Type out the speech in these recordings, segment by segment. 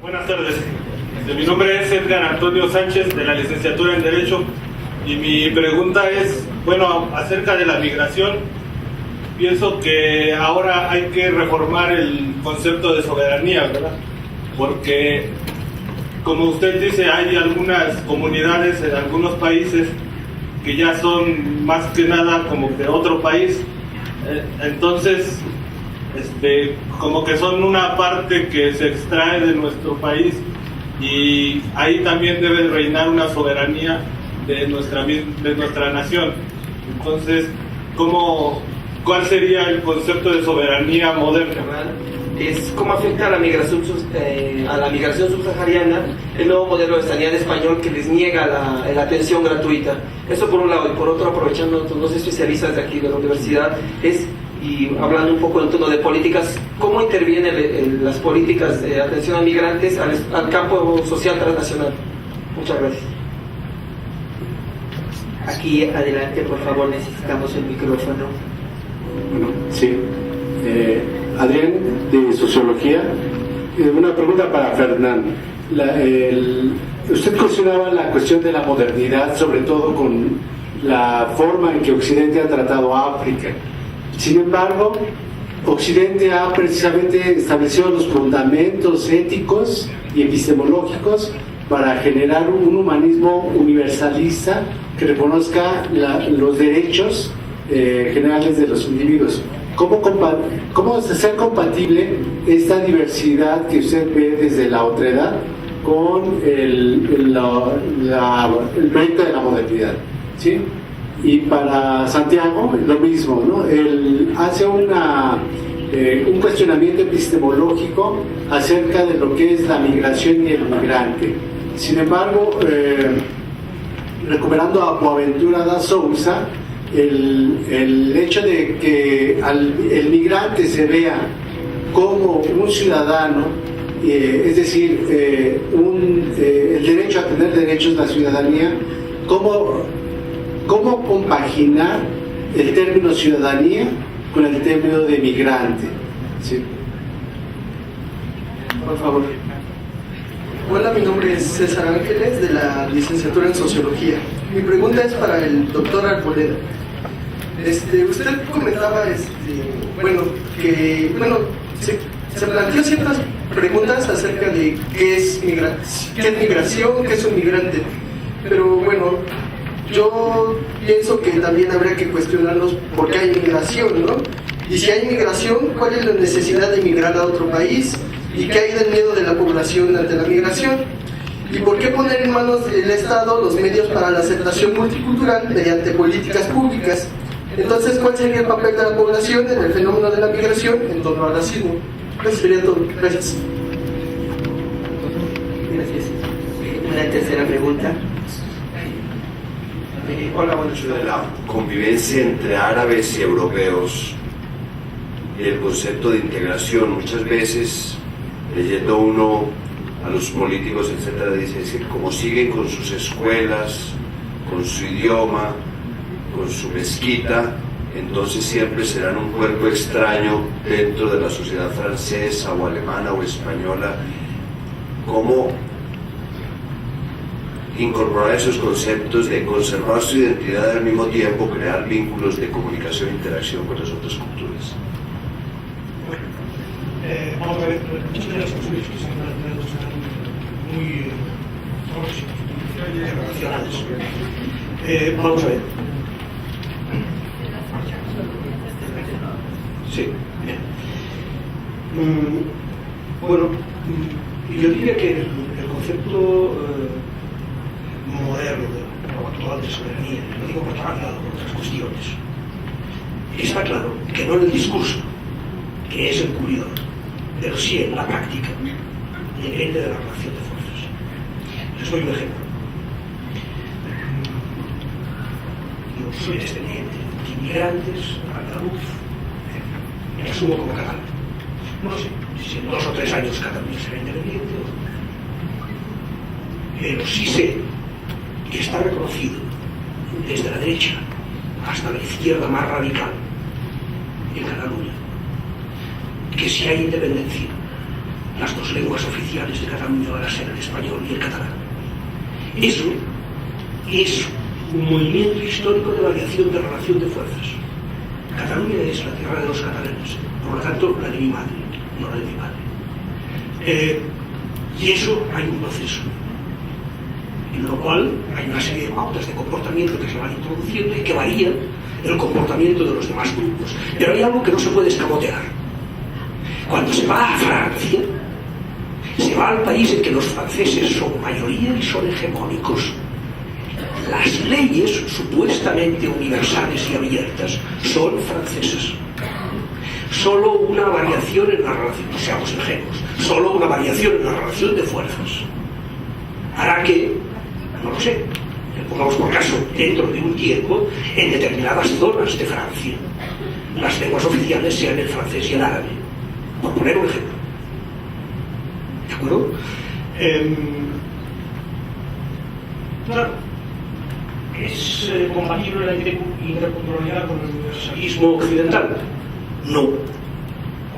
Buenas tardes. Mi nombre es Edgar Antonio Sánchez, de la licenciatura en Derecho, y mi pregunta es, acerca de la migración. Pienso que ahora hay que reformar el concepto de soberanía, ¿verdad? Porque, como usted dice, hay algunas comunidades en algunos países que ya son más que nada como de otro país. Entonces, como que son una parte que se extrae de nuestro país, y ahí también debe reinar una soberanía de nuestra nación. Entonces, ¿cuál sería el concepto de soberanía moderna? Es cómo afecta a la migración subsahariana el nuevo modelo de sanidad español que les niega la atención gratuita. Eso por un lado, y por otro, aprovechando los especialistas de aquí de la universidad, y hablando un poco en tono de políticas, ¿cómo intervienen las políticas de atención a migrantes al campo social transnacional? Muchas gracias. Aquí adelante, por favor, necesitamos el micrófono. Sí. Adrián, de Sociología. Una pregunta para Fernando. Usted cuestionaba la cuestión de la modernidad, sobre todo con la forma en que Occidente ha tratado a África. Sin embargo, Occidente ha precisamente establecido los fundamentos éticos y epistemológicos para generar un humanismo universalista que reconozca los derechos generales de los individuos. ¿Cómo ser compatible esta diversidad que usted ve desde la otredad con el proyecto de la modernidad? ¿Sí? Y para Santiago, lo mismo, ¿no? Él hace un cuestionamiento epistemológico acerca de lo que es la migración y el migrante. Sin embargo, recuperando a Boaventura da Sousa, el hecho de que el migrante se vea como un ciudadano, es decir, el derecho a tener derechos, la ciudadanía, ¿cómo compaginar el término ciudadanía con el término de migrante? ¿Sí? Por favor. Hola, mi nombre es César Ángeles, de la licenciatura en Sociología. Mi pregunta es para el doctor Arboleda. Usted comentaba se planteó ciertas preguntas acerca de qué es migración, qué es un migrante. Pero bueno, yo pienso que también habría que cuestionarnos por qué hay migración, ¿no? Y si hay migración, ¿cuál es la necesidad de migrar a otro país? ¿Y qué hay del miedo de la población ante la migración? ¿Y por qué poner en manos del Estado los medios para la aceptación multicultural mediante políticas públicas? Entonces, ¿cuál sería el papel de la población en el fenómeno de la migración en torno al racismo? Eso sería todo. Gracias. Gracias. Una tercera pregunta. Hola, buenas tardes. De la convivencia entre árabes y europeos y el concepto de integración. Muchas veces, leyendo uno a los políticos, etcétera, dice que como siguen con sus escuelas, con su idioma, con su mezquita, entonces siempre serán un cuerpo extraño dentro de la sociedad francesa o alemana o española. ¿Cómo incorporar esos conceptos de conservar su identidad y al mismo tiempo crear vínculos de comunicación e interacción con las otras culturas? Vamos a ver, muchas de las cuestiones que se han planteado están muy próximas y relacionadas. Vamos a ver. Sí, bien. Yo diría que el concepto moderno o actual de soberanía, lo digo por otro lado, por otras cuestiones, está claro que no en el discurso, que es el cubridor, pero sí en la práctica, depende de la relación de fuerzas. Les doy un ejemplo. Yo soy descendiente de inmigrantes, andaluz, me asumo como catalán. No sé si en 2 o 3 años Cataluña será independiente, pero sí sé que está reconocido desde la derecha hasta la izquierda más radical en Cataluña que si hay independencia las dos lenguas oficiales de Cataluña van a ser el español y el catalán. Eso es un movimiento histórico de variación de relación de fuerzas. Cataluña es la tierra de los catalanes, por lo tanto la de mi madre, no la de mi padre. Y eso hay un proceso, en lo cual hay una serie de pautas de comportamiento que se van introduciendo y que varían el comportamiento de los demás grupos. Pero hay algo que no se puede escamotear. Cuando se va a Francia, se va al país en que los franceses son mayoría y son hegemónicos. Las leyes supuestamente universales y abiertas son francesas. Solo una variación en la relación, no seamos ingenuos, solo una variación en la relación de fuerzas hará que, no lo sé, pongamos por caso, dentro de un tiempo, en determinadas zonas de Francia, las lenguas oficiales sean el francés y el árabe, por poner un ejemplo. ¿De acuerdo? Claro, ¿es compatible la interculturalidad con el universalismo occidental? No.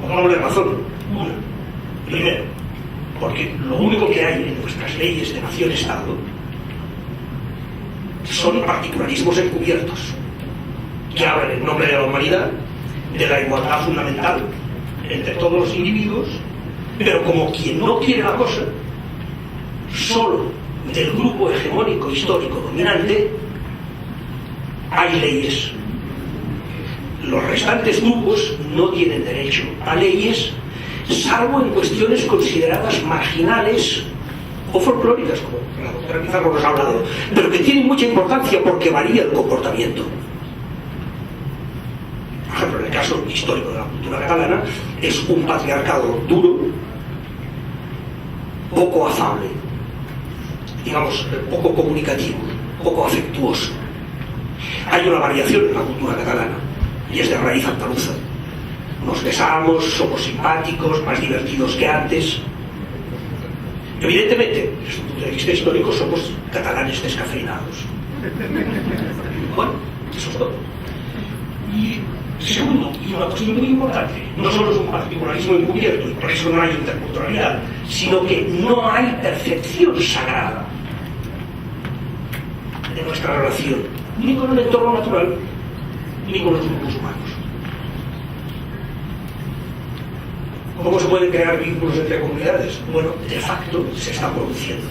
Por doble razón. Una. Primero, porque lo único que hay en nuestras leyes de nación-estado son particularismos encubiertos que hablan en nombre de la humanidad, de la igualdad fundamental entre todos los individuos, pero como quien no quiere la cosa, solo del grupo hegemónico histórico dominante hay leyes. Los restantes grupos no tienen derecho a leyes, salvo en cuestiones consideradas marginales o folclóricas, como la doctora Pizarro nos ha hablado, pero que tienen mucha importancia porque varía el comportamiento. Por ejemplo, en el caso histórico de la cultura catalana, es un patriarcado duro, poco afable, digamos, poco comunicativo, poco afectuoso. Hay una variación en la cultura catalana, y es de raíz andaluza. Nos besamos, somos simpáticos, más divertidos que antes. Evidentemente, desde un punto de vista histórico, somos catalanes descafeinados. Bueno, eso es todo. Y segundo, y una cuestión muy importante, no solo es un particularismo encubierto, y por eso no hay interculturalidad, sino que no hay percepción sagrada de nuestra relación, ni con el entorno natural, ni con los grupos humanos. ¿Cómo se pueden crear vínculos entre comunidades? Bueno, de facto se está produciendo.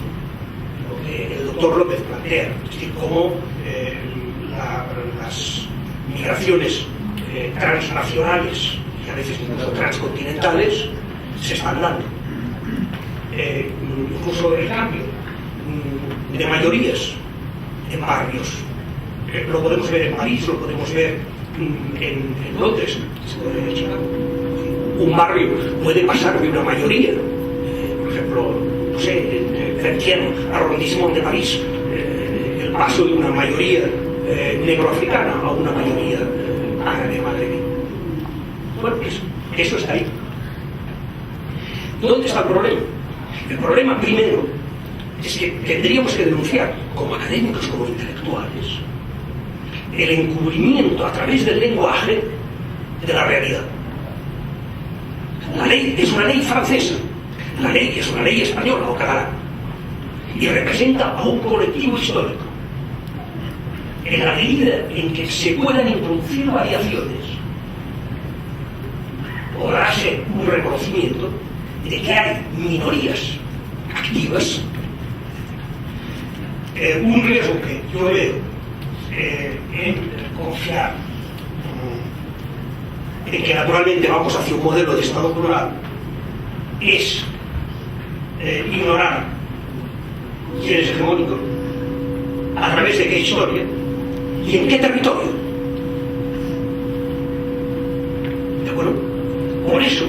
Lo que el doctor López plantea, es decir, cómo las migraciones transnacionales y a veces incluso transcontinentales se están dando. Incluso el cambio de mayorías en barrios. Lo podemos ver en París, lo podemos ver en Londres, en Chicago. Un barrio puede pasar de una mayoría, por ejemplo, no sé, en Vertienne, arrondissement de París, el paso de una mayoría negroafricana a una mayoría árabe magrebí. Bueno, eso está ahí. ¿Dónde está el problema? El problema primero es que tendríamos que denunciar, como académicos, como intelectuales, el encubrimiento a través del lenguaje de la realidad. La ley es una ley francesa, la ley es una ley española o catalana, y representa a un colectivo histórico. En la medida en que se puedan introducir variaciones, podrá ser un reconocimiento de que hay minorías activas. Un riesgo que yo veo en confiar en que naturalmente vamos hacia un modelo de Estado plural es ignorar quién es hegemónico, a través de qué historia y en qué territorio. ¿De acuerdo? Por eso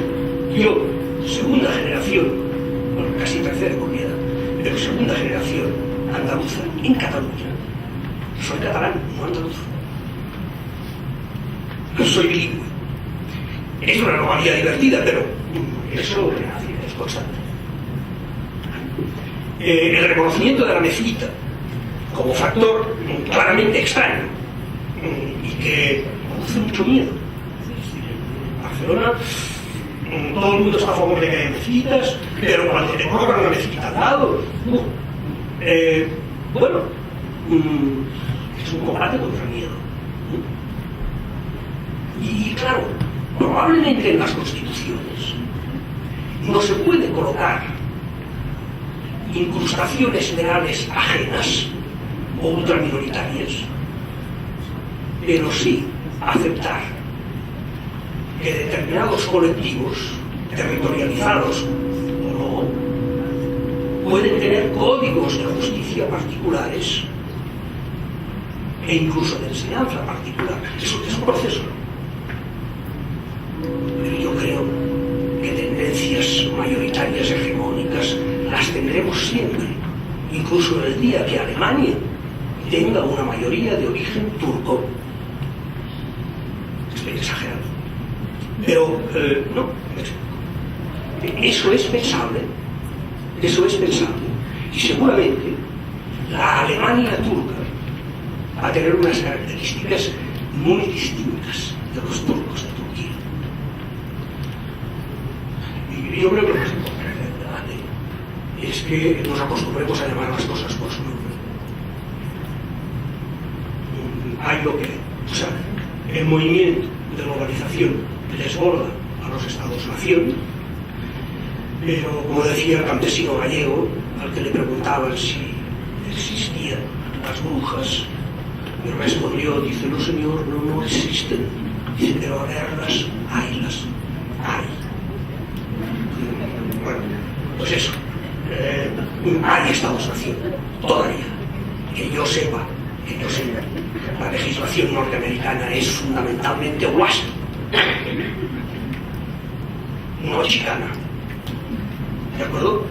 yo, segunda generación, bueno, casi tercera por mi edad, pero segunda generación andaluza en Cataluña, soy catalán, no andaluz. No soy bilingüe. Es una anomalía divertida, pero eso es constante. El reconocimiento de la mezquita como factor claramente extraño y que produce mucho miedo. En Barcelona todo el mundo está a favor de que haya mezquitas, pero cuando te colocan una mezquita al lado, bueno, es un combate contra el miedo. Y claro, probablemente en las constituciones no se puede colocar incrustaciones legales ajenas o ultraminoritarias, pero sí aceptar que determinados colectivos, territorializados o no, pueden tener códigos de justicia particulares e incluso de enseñanza particular. Eso es un proceso. Pero yo creo que tendencias mayoritarias hegemónicas las tendremos siempre, incluso en el día que Alemania tenga una mayoría de origen turco. Estoy exagerando. Pero no, eso es pensable, y seguramente la Alemania turca va a tener unas características muy distintas de los turcos de Turquía. Y yo creo que lo más importante del debate es que nos acostumbremos a llamar las cosas por su nombre. Hay lo que, o sea, el movimiento de globalización desborda a los estados-nación, pero como decía el campesino gallego al que le preguntaban si existían las brujas, y respondió, dice, no señor, no existen, dice, pero a verlas, haylas, hay. Bueno, pues eso, hay estados-nación, todavía, que yo sepa, la legislación norteamericana es fundamentalmente WASP, no chicana. ¿De acuerdo?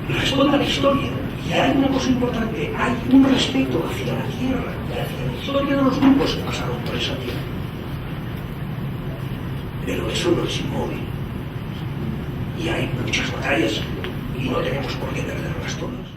Responde a la historia. Y hay una cosa importante, hay un respeto hacia la tierra y hacia la historia de los grupos que pasaron por esa tierra. Pero eso no es inmóvil. Y hay muchas batallas y no tenemos por qué perderlas todas.